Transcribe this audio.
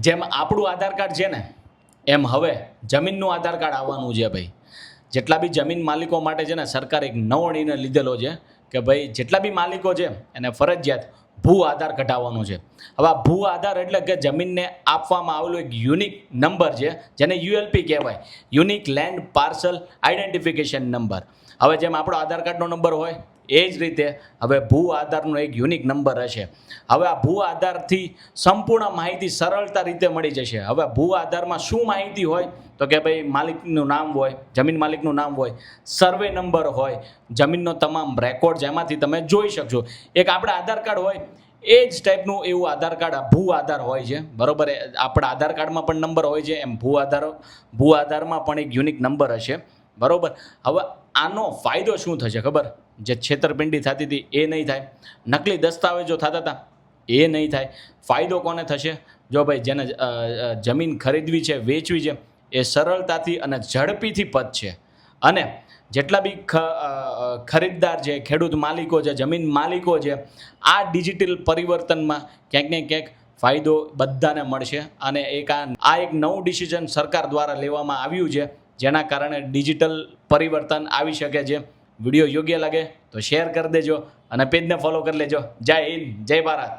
જેમ આપણું આધાર કાર્ડ છે ને એમ હવે જમીનનું આધાર કાર્ડ આવવાનું છે ભાઈ. જેટલા બી જમીન માલિકો માટે છે ને સરકારે એક નવો નિર્ણય લીધેલો છે કે ભાઈ જેટલા બી માલિકો છે એને ફરજિયાત ભૂ આધાર કઢાવવાનો છે. હવે આ ભૂ આધાર એટલે કે જમીનને આપવામાં આવેલો એક યુનિક નંબર છે જેને યુએલપી કહેવાય, unique land parcel identification number. હવે જેમ આપણો આધાર કાર્ડનો નંબર હોય એ જ રીતે હવે ભૂ આધારનો એક યુનિક નંબર હશે. હવે આ ભૂ આધારથી સંપૂર્ણ માહિતી સરળતા રીતે મળી જશે. હવે ભૂ આધારમાં શું માહિતી હોય તો કે ભાઈ માલિકનું નામ હોય, જમીન માલિકનું નામ હોય, સર્વે નંબર હોય, જમીનનો તમામ રેકોર્ડ જેમાંથી તમે જોઈ શકશો. એક આપણા આધાર કાર્ડ હોય એ જ ટાઈપનું એવું આધાર કાર્ડ ભૂ આધાર હોય છે, બરાબર. આપણા આધાર કાર્ડમાં પણ નંબર હોય છે એમ ભૂ આધારમાં પણ એક યુનિક નંબર હશે, બરાબર. હવે આનો ફાયદો શું થશે ખબર? જે છેતરપિંડી થતી હતી એ નહીં થાય, નકલી દસ્તાવેજો થતા હતા એ નહીં થાય. ફાયદો કોને થશે? જો ભાઈ જેને જમીન ખરીદવી છે, વેચવી છે, એ સરળતાથી અને ઝડપીથી પતશે. અને જેટલા બી ખરીદદાર છે, ખેડૂત માલિકો છે, જમીન માલિકો છે, આ ડિજિટલ પરિવર્તનમાં ક્યાંક ને ક્યાંક ફાયદો બધાને મળશે. અને આ એક નવું ડિસિઝન સરકાર દ્વારા લેવામાં આવ્યું છે જેના કારણે ડિજિટલ પરિવર્તન આવી શકે છે. વિડીયો યોગ્ય લાગે તો શેર કરી દેજો અને પેજને ફોલો કરી લેજો. જય હિન્દ, જય ભારત.